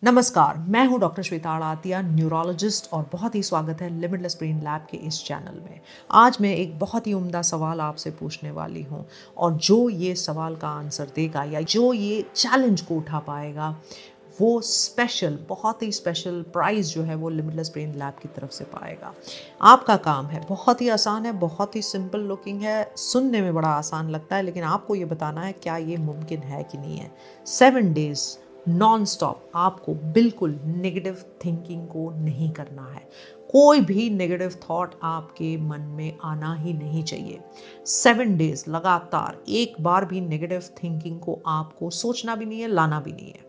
नमस्कार, मैं हूं डॉक्टर श्वेता आड़ातिया, न्यूरोलॉजिस्ट, और बहुत ही स्वागत है लिमिटलेस ब्रेन लैब के इस चैनल में। आज मैं एक बहुत ही उम्दा सवाल आपसे पूछने वाली हूं, और जो ये सवाल का आंसर देगा या जो ये चैलेंज को उठा पाएगा, वो बहुत ही स्पेशल प्राइज़ जो है वो लिमिटलेस ब्रेन लैब की तरफ से पाएगा। आपका काम है, बहुत ही आसान है, बहुत ही सिंपल लुकिंग है, सुनने में बड़ा आसान लगता है, लेकिन आपको ये बताना है क्या ये मुमकिन है कि नहीं है। 7 डेज़ नॉन स्टॉप आपको बिल्कुल नेगेटिव थिंकिंग को नहीं करना है। कोई भी नेगेटिव थॉट आपके मन में आना ही नहीं चाहिए। 7 डेज लगातार एक बार भी नेगेटिव थिंकिंग को आपको सोचना भी नहीं है, लाना भी नहीं है।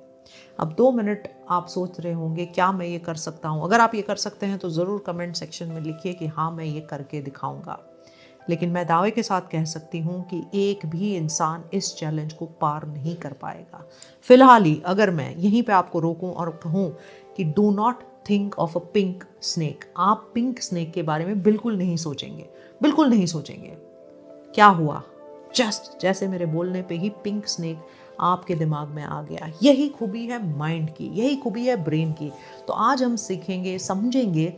अब 2 मिनट आप सोच रहे होंगे क्या मैं ये कर सकता हूँ। अगर आप ये कर सकते हैं तो ज़रूर कमेंट सेक्शन में लिखिए कि हाँ, मैं ये करके दिखाऊंगा। लेकिन मैं दावे के साथ कह सकती हूँ कि एक भी इंसान इस चैलेंज को पार नहीं कर पाएगा। फिलहाल ही अगर मैं यहीं पे आपको रोकूं और कहूँ कि do not think of a pink snake, आप पिंक स्नेक के बारे में बिल्कुल नहीं सोचेंगे, बिल्कुल नहीं सोचेंगे। क्या हुआ? जस्ट जैसे मेरे बोलने पे ही पिंक स्नेक आपके दिमाग में आ गया। यही खूबी है माइंड की, यही खूबी है ब्रेन की। तो आज हम सीखेंगे, समझेंगे,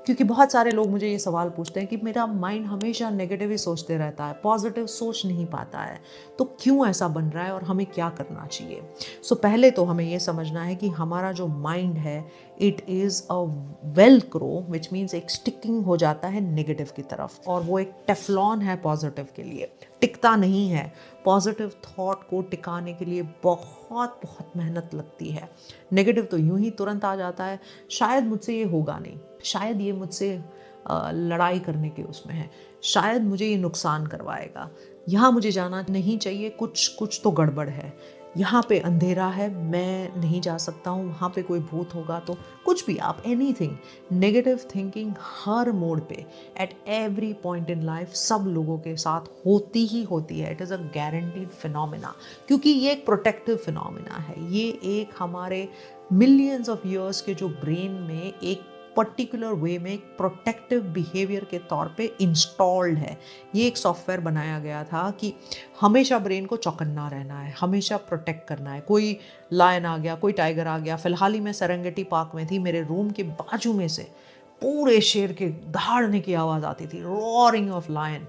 क्योंकि बहुत सारे लोग मुझे ये सवाल पूछते हैं कि मेरा माइंड हमेशा नेगेटिव ही सोचते रहता है, पॉजिटिव सोच नहीं पाता है, तो क्यों ऐसा बन रहा है और हमें क्या करना चाहिए। पहले तो हमें ये समझना है कि हमारा जो माइंड है, it is a Velcro, which means एक स्टिकिंग हो जाता है नेगेटिव की तरफ, और वो एक टेफलॉन है पॉजिटिव के लिए, टिकता नहीं है। पॉजिटिव थॉट को टिकाने के लिए बहुत बहुत मेहनत लगती है। नेगेटिव तो यूं ही तुरंत आ जाता है, शायद मुझसे ये होगा नहीं, शायद ये मुझसे लड़ाई करने के उसमें है, शायद मुझे ये नुकसान करवाएगा, यहाँ मुझे जाना नहीं चाहिए, कुछ कुछ तो गड़बड़ है, यहाँ पे अंधेरा है, मैं नहीं जा सकता हूँ, वहाँ पे कोई भूत होगा तो, कुछ भी आप, एनीथिंग। नेगेटिव थिंकिंग हर मोड पे, at every point in life, सब लोगों के साथ होती ही होती है। It is a guaranteed phenomena, क्योंकि ये एक प्रोटेक्टिव फिनोमिना है। ये एक हमारे मिलियंस ऑफ ईयर्स के जो ब्रेन में एक पर्टिकुलर वे में एक प्रोटेक्टिव बिहेवियर के तौर पे इंस्टॉल्ड है। ये एक सॉफ्टवेयर बनाया गया था कि हमेशा ब्रेन को चौकन्ना रहना है, हमेशा प्रोटेक्ट करना है। कोई लायन आ गया, कोई टाइगर आ गया। फिलहाल ही मैं सेरेंगेटी पार्क में थी, मेरे रूम के बाजू में से पूरे शेर के दहाड़ने की आवाज़ आती थी, roaring of lion,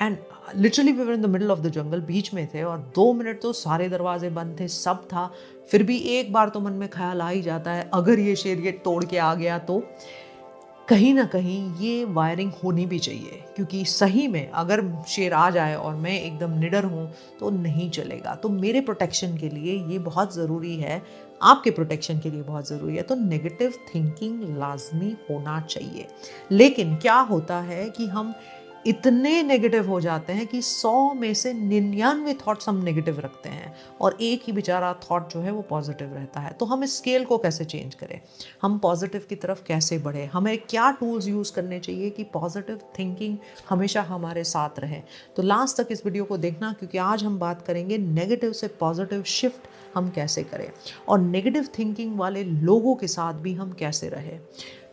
and literally we were in the middle of the jungle, बीच में थे, और 2 मिनट तो सारे दरवाजे बंद थे, सब था। फिर भी एक बार तो मन में ख्याल आ ही जाता है, अगर ये शेर ये तोड़ के आ गया तो कहीं ना कहीं ये वायरिंग होनी भी चाहिए, क्योंकि सही में अगर शेर आ जाए और मैं एकदम निडर हूँ तो नहीं चलेगा। तो मेरे प्रोटेक्शन के लिए ये बहुत ज़रूरी है, आपके प्रोटेक्शन के लिए बहुत ज़रूरी है। तो नेगेटिव थिंकिंग लाजमी होना चाहिए। लेकिन क्या होता है कि हम इतने नेगेटिव हो जाते हैं कि 100 में से 99 थॉट्स हम नेगेटिव रखते हैं, और एक ही बेचारा थॉट जो है वो पॉजिटिव रहता है। तो हम इस स्केल को कैसे चेंज करें, हम पॉजिटिव की तरफ कैसे बढ़े, हमें क्या टूल्स यूज़ करने चाहिए कि पॉजिटिव थिंकिंग हमेशा हमारे साथ रहे। तो लास्ट तक इस वीडियो को देखना, क्योंकि आज हम बात करेंगे नेगेटिव से पॉजिटिव शिफ्ट हम कैसे करें, और नेगेटिव थिंकिंग वाले लोगों के साथ भी हम कैसे रहें।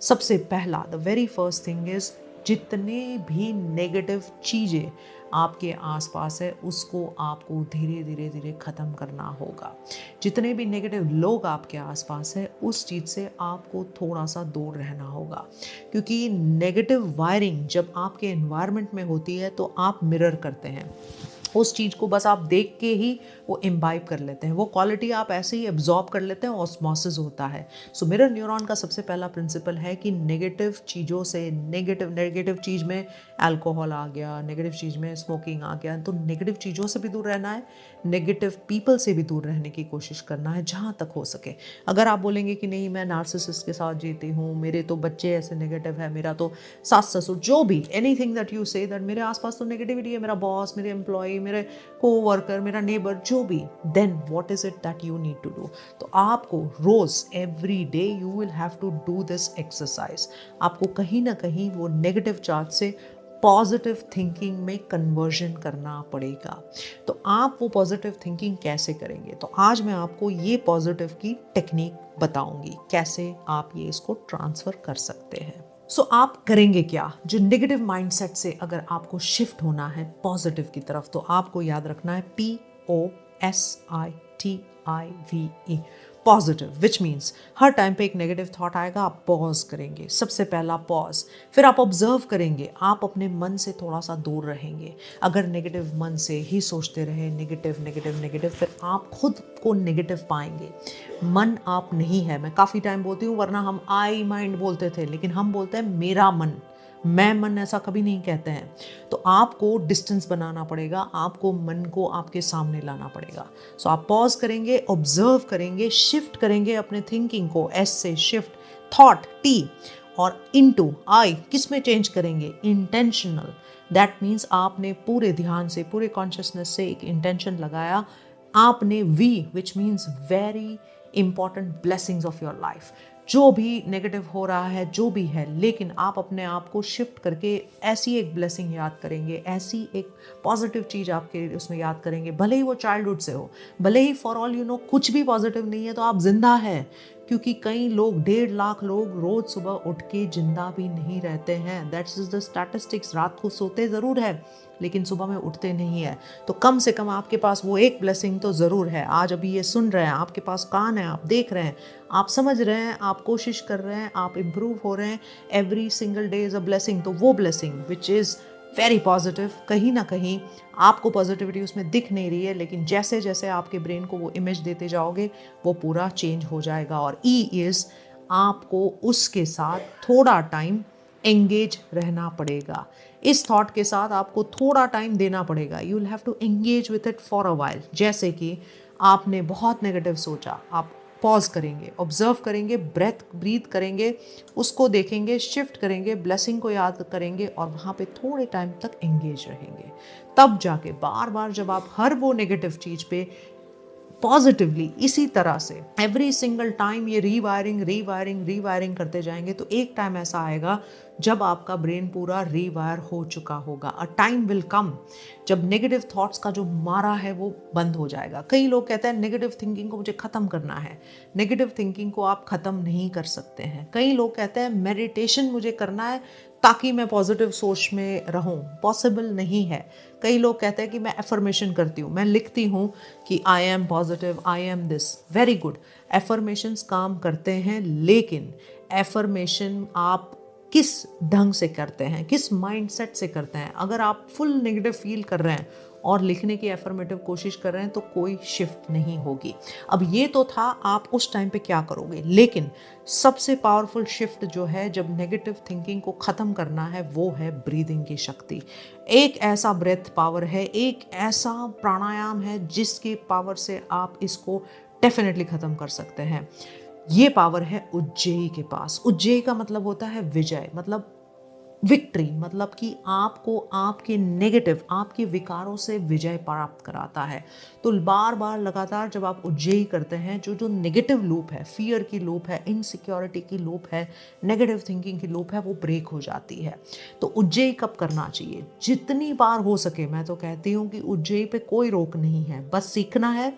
सबसे पहला, the very first thing is, जितने भी नेगेटिव चीज़ें आपके आसपास है उसको आपको धीरे धीरे धीरे ख़त्म करना होगा। जितने भी नेगेटिव लोग आपके आसपास है, उस चीज़ से आपको थोड़ा सा दूर रहना होगा, क्योंकि नेगेटिव वायरिंग जब आपके एनवायरनमेंट में होती है तो आप मिरर करते हैं उस चीज़ को, बस आप देख के ही वो इम्बाइब कर लेते हैं, वो क्वालिटी आप ऐसे ही एब्जॉर्ब कर लेते हैं, ऑस्मोसिस होता है। मिरर न्यूरॉन का सबसे पहला प्रिंसिपल है कि नेगेटिव चीज़ों से, नेगेटिव चीज़ में अल्कोहल आ गया, नेगेटिव चीज़ में स्मोकिंग आ गया, तो नेगेटिव चीज़ों से भी दूर रहना है, नेगेटिव पीपल से भी दूर रहने की कोशिश करना है जहाँ तक हो सके। अगर आप बोलेंगे कि नहीं, मैं नार्सिसिस्ट के साथ जीती हूँ, मेरे तो बच्चे ऐसे नेगेटिव है, मेरा तो सास ससुर, जो भी, anything that you say that मेरे आसपास तो नेगेटिविटी है, मेरा बॉस, मेरे एम्प्लॉय, मेरे कोवर्कर, मेरा नेबर, जो भी, then what is it that you need to do. तो आपको रोज, every day you will have to do this exercise. आपको कहीं ना कहीं वो नेगेटिव चार्ज से पॉजिटिव थिंकिंग में कन्वर्जन करना पड़ेगा। तो आप वो पॉजिटिव थिंकिंग कैसे करेंगे, तो आज मैं आपको ये पॉजिटिव की टेक्निक बताऊंगी, कैसे आप ये इसको ट्रांसफर कर सकते हैं। आप करेंगे क्या, जो नेगेटिव माइंडसेट से अगर आपको शिफ्ट होना है पॉजिटिव की तरफ, तो आपको याद रखना है POSITIVE, positive, which means her time पे एक नेगेटिव थॉट आएगा, आप पॉज करेंगे, सबसे पहला पॉज। फिर आप ऑब्जर्व करेंगे, आप अपने मन से थोड़ा सा दूर रहेंगे। अगर नेगेटिव मन से ही सोचते रहे, नेगेटिव नेगेटिव नेगेटिव, फिर आप खुद को नेगेटिव पाएंगे। मन आप नहीं है, मैं काफ़ी टाइम बोलती हूँ, वरना हम आई माइंड बोलते थे, लेकिन हम बोलते हैं मेरा मन, मैं मन, ऐसा कभी नहीं कहते हैं। तो आपको डिस्टेंस बनाना पड़ेगा, आपको मन को आपके सामने लाना पड़ेगा। सो आप पॉज करेंगे, ऑब्जर्व करेंगे, शिफ्ट करेंगे अपने थिंकिंग को, एस से शिफ्ट, थॉट टी, और इनटू आई किस में चेंज करेंगे, इंटेंशनल। दैट मीन्स आपने पूरे ध्यान से, पूरे कॉन्शियसनेस से एक इंटेंशन लगाया, आपने V, which means very important blessings of your life. जो भी नेगेटिव हो रहा है, जो भी है, लेकिन आप अपने आप को शिफ्ट करके ऐसी एक ब्लेसिंग याद करेंगे, ऐसी एक पॉजिटिव चीज़ आपके उसमें याद करेंगे, भले ही वो चाइल्डहुड से हो, भले ही फॉर ऑल यू नो कुछ भी पॉजिटिव नहीं है तो आप जिंदा है। क्योंकि कई लोग, 1.5 लाख लोग रोज सुबह उठ के जिंदा भी नहीं रहते हैं। That's is the statistics. रात को सोते ज़रूर है लेकिन सुबह में उठते नहीं है। तो कम से कम आपके पास वो एक ब्लेसिंग तो ज़रूर है। आज अभी ये सुन रहे हैं, आपके पास कान है, आप देख रहे हैं, आप समझ रहे हैं, आप कोशिश कर रहे हैं, आप इम्प्रूव हो रहे हैं। Every single day is a blessing. तो वो blessing which is very positive, कहीं ना कहीं आपको पॉजिटिविटी उसमें दिख नहीं रही है, लेकिन जैसे जैसे आपके ब्रेन को वो इमेज देते जाओगे वो पूरा चेंज हो जाएगा। और ई इज़, आपको उसके साथ थोड़ा टाइम एंगेज रहना पड़ेगा। इस थॉट के साथ आपको थोड़ा टाइम देना पड़ेगा। You will have to engage with it for a while. जैसे कि आपने बहुत नेगेटिव सोचा, आप पॉज करेंगे, ऑब्जर्व करेंगे, ब्रीथ करेंगे, उसको देखेंगे, शिफ्ट करेंगे, ब्लेसिंग को याद करेंगे और वहाँ पे थोड़े टाइम तक एंगेज रहेंगे। तब जाके बार बार जब आप हर वो नेगेटिव चीज़ पे पॉजिटिवली इसी तरह से एवरी सिंगल टाइम ये रीवायरिंग करते जाएंगे, तो एक टाइम ऐसा आएगा जब आपका ब्रेन पूरा रीवायर हो चुका होगा। अ टाइम विल कम जब नेगेटिव थॉट्स का जो मारा है वो बंद हो जाएगा। कई लोग कहते हैं नेगेटिव थिंकिंग को मुझे ख़त्म करना है। नेगेटिव थिंकिंग को आप ख़त्म नहीं कर सकते हैं। कई लोग कहते हैं मेडिटेशन मुझे करना है ताकि मैं पॉजिटिव सोच में रहूं। पॉसिबल नहीं है। कई लोग कहते हैं कि मैं एफर्मेशन करती हूँ, मैं लिखती हूँ कि I am positive, I am this. Very good, affirmations काम करते हैं, लेकिन एफर्मेशन आप किस ढंग से करते हैं, किस माइंडसेट से करते हैं। अगर आप फुल नेगेटिव फील कर रहे हैं और लिखने की एफर्मेटिव कोशिश कर रहे हैं तो कोई शिफ्ट नहीं होगी। अब ये तो था आप उस टाइम पे क्या करोगे, लेकिन सबसे पावरफुल शिफ्ट जो है जब नेगेटिव थिंकिंग को ख़त्म करना है वो है ब्रीदिंग की शक्ति। एक ऐसा ब्रेथ पावर है, एक ऐसा प्राणायाम है जिसकी पावर से आप इसको डेफिनेटली ख़त्म कर सकते हैं। ये पावर है उज्जयी के पास। उज्जयी का मतलब होता है विजय, मतलब विक्ट्री, मतलब कि आपको आपके नेगेटिव, आपके विकारों से विजय प्राप्त कराता है। तो बार बार लगातार जब आप उज्जयी करते हैं, जो जो नेगेटिव लूप है, फियर की लूप है, इनसिक्योरिटी की लूप है, नेगेटिव थिंकिंग की लूप है, वो ब्रेक हो जाती है। तो उज्जयी कब करना चाहिए? जितनी बार हो सके। मैं तो कहती हूँ कि उज्जयी पे कोई रोक नहीं है, बस सीखना है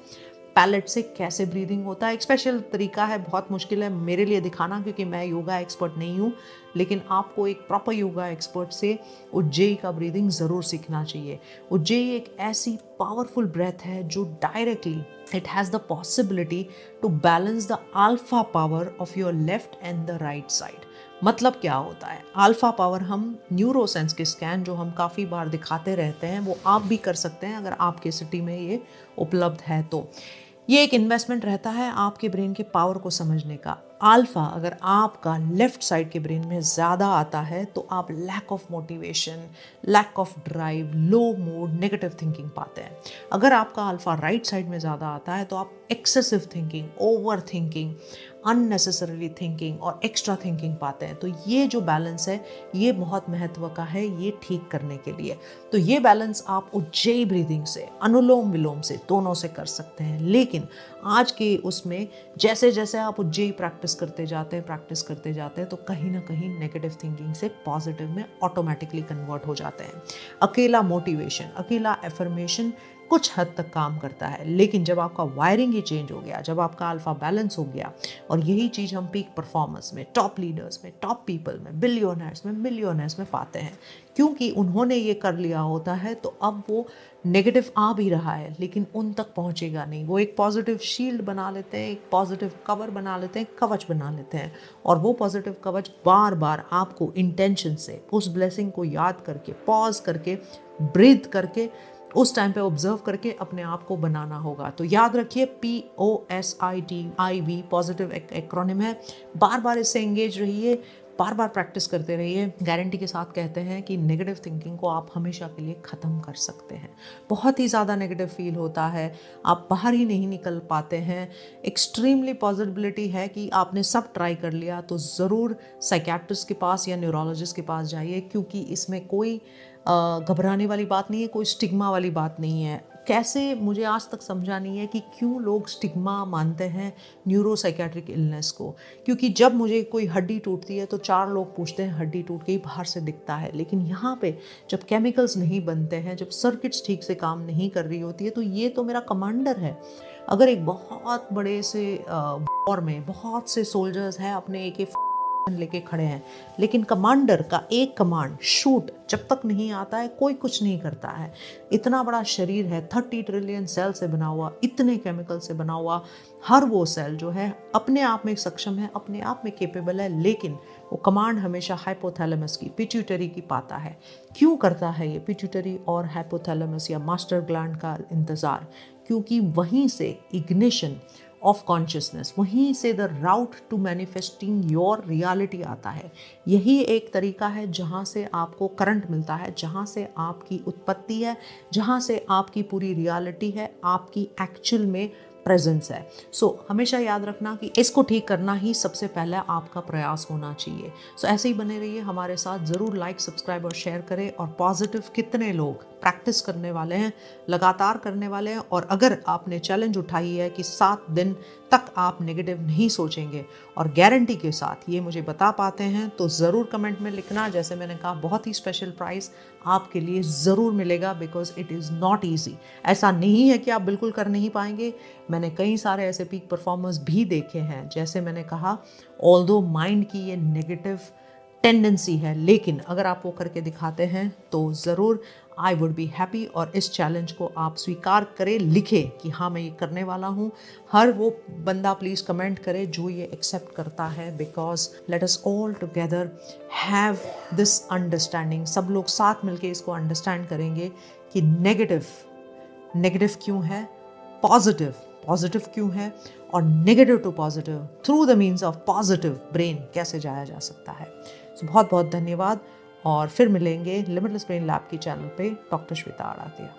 पैलेट से कैसे ब्रीदिंग होता है। एक स्पेशल तरीका है, बहुत मुश्किल है मेरे लिए दिखाना क्योंकि मैं योगा एक्सपर्ट नहीं हूँ, लेकिन आपको एक प्रॉपर योगा एक्सपर्ट से उज्जयी का ब्रीदिंग ज़रूर सीखना चाहिए। उज्जयी एक ऐसी पावरफुल ब्रेथ है जो directly it has the possibility to balance the alpha power of your left and the right side. मतलब क्या होता है अल्फा पावर? हम न्यूरोसेंस के स्कैन जो हम काफ़ी बार दिखाते रहते हैं वो आप भी कर सकते हैं अगर आपके सिटी में ये उपलब्ध है तो। ये एक इन्वेस्टमेंट रहता है आपके ब्रेन के पावर को समझने का। अल्फा अगर आपका लेफ्ट साइड के ब्रेन में ज़्यादा आता है तो आप lack of motivation, lack of drive, low mood, negative thinking पाते हैं। अगर आपका अल्फा राइट साइड में ज़्यादा आता है तो आप excessive thinking, over thinking, unnecessarily thinking और एक्स्ट्रा थिंकिंग पाते हैं। तो ये जो बैलेंस है ये बहुत महत्व का है ये ठीक करने के लिए। तो ये बैलेंस आप उज्जयी ब्रीदिंग से, अनुलोम विलोम से, दोनों से कर सकते हैं। लेकिन आज के उसमें जैसे जैसे आप उज्जयी प्रैक्टिस करते जाते हैं तो कहीं ना कहीं नेगेटिव थिंकिंग से पॉजिटिव में ऑटोमेटिकली कन्वर्ट हो जाते हैं। अकेला मोटिवेशन, अकेला एफर्मेशन कुछ हद तक काम करता है। लेकिन जब आपका वायरिंग ही चेंज हो गया, जब आपका अल्फा बैलेंस हो गया, और यही चीज़ हम पीक परफॉर्मर्स में, टॉप लीडर्स में, टॉप पीपल में, बिलियनर्स में, मिलियनर्स में पाते हैं, क्योंकि उन्होंने ये कर लिया होता है, तो अब वो नेगेटिव आ भी रहा है लेकिन उन तक पहुंचेगा नहीं। वो एक पॉजिटिव शील्ड बना लेते हैं, एक पॉजिटिव कवर बना लेते हैं, कवच बना लेते हैं, और वो पॉजिटिव कवच बार बार आपको इंटेंशन से उस ब्लेसिंग को याद करके, पॉज करके, ब्रीथ करके, उस टाइम पे ऑब्जर्व करके अपने आप को बनाना होगा। तो याद रखिए, POSITIV पॉजिटिव एक एक्रोनिम है। बार बार इससे एंगेज रहिए, बार बार प्रैक्टिस करते रहिए। गारंटी के साथ कहते हैं कि नेगेटिव थिंकिंग को आप हमेशा के लिए ख़त्म कर सकते हैं। बहुत ही ज़्यादा नेगेटिव फील होता है, आप बाहर ही नहीं निकल पाते हैं, एक्सट्रीमली पॉसिबिलिटी है कि आपने सब ट्राई कर लिया, तो ज़रूर साइकियाट्रिस्ट के पास या न्यूरोलॉजिस्ट के पास जाइए, क्योंकि इसमें कोई घबराने वाली बात नहीं है, कोई स्टिग्मा वाली बात नहीं है। कैसे, मुझे आज तक समझा नहीं है कि क्यों लोग स्टिग्मा मानते हैं न्यूरो साइकेट्रिक इलनेस को। क्योंकि जब मुझे कोई हड्डी टूटती है तो 4 लोग पूछते हैं हड्डी टूट गई, बाहर से दिखता है, लेकिन यहाँ पे जब केमिकल्स नहीं बनते हैं, जब सर्किट्स ठीक से काम नहीं कर रही होती है, तो ये तो मेरा कमांडर है। अगर एक बहुत बड़े से वॉर में बहुत से सोल्जर्स हैं, अपने एक लेके खड़े हैं, लेकिन कमांडर का एक कमांड शूट जब तक नहीं आता है, कोई कुछ नहीं करता है। इतना बड़ा शरीर है, 30 ट्रिलियन सेल से बना हुआ, इतने केमिकल से बना हुआ, हर वो सेल जो है अपने आप में सक्षम है, अपने आप में केपेबल है, लेकिन वो कमांड हमेशा हाइपोथैलेमस की, पिट्यूटरी की पाता है। क्यों करता है ये पिट्यूटरी और हाइपोथैलेमस या मास्टर ग्लैंड का इंतज़ार? क्योंकि वहीं से इग्निशन ऑफ कॉन्शियसनेस, वहीं से the route to manifesting your reality आता है। यही एक तरीका है जहाँ से आपको करंट मिलता है, जहाँ से आपकी उत्पत्ति है, जहाँ से आपकी पूरी रियलिटी है, आपकी एक्चुअल में प्रेजेंस है। हमेशा याद रखना कि इसको ठीक करना ही सबसे पहला आपका प्रयास होना चाहिए। ऐसे ही बने रहिए हमारे साथ, ज़रूर लाइक, सब्सक्राइब और शेयर करें। और पॉजिटिव कितने लोग प्रैक्टिस करने वाले हैं, लगातार करने वाले हैं, और अगर आपने चैलेंज उठाई है कि 7 दिन तक आप नेगेटिव नहीं सोचेंगे और गारंटी के साथ ये मुझे बता पाते हैं, तो ज़रूर कमेंट में लिखना। जैसे मैंने कहा, बहुत ही स्पेशल प्राइस आपके लिए ज़रूर मिलेगा, because it is not easy. ऐसा नहीं है कि आप बिल्कुल कर नहीं पाएंगे। मैंने कई सारे ऐसे पीक परफॉर्मर्स भी देखे हैं, जैसे मैंने कहा, ऑल्दो माइंड की ये नेगेटिव टेंडेंसी है, लेकिन अगर आप वो करके दिखाते हैं तो ज़रूर आई वुड बी हैप्पी। और इस चैलेंज को आप स्वीकार करें, लिखें कि हाँ मैं ये करने वाला हूँ। हर वो बंदा प्लीज़ कमेंट करे जो ये एक्सेप्ट करता है, because let us all together have this understanding. सब लोग साथ मिलके इसको अंडरस्टैंड करेंगे कि नेगेटिव क्यों है, पॉजिटिव क्यों है, और negative to positive through the means of positive brain कैसे जाया जा सकता है। बहुत बहुत धन्यवाद, और फिर मिलेंगे लिमिटलेस ब्रेन लैब की चैनल पे डॉक्टर श्वेता आड़ातिया।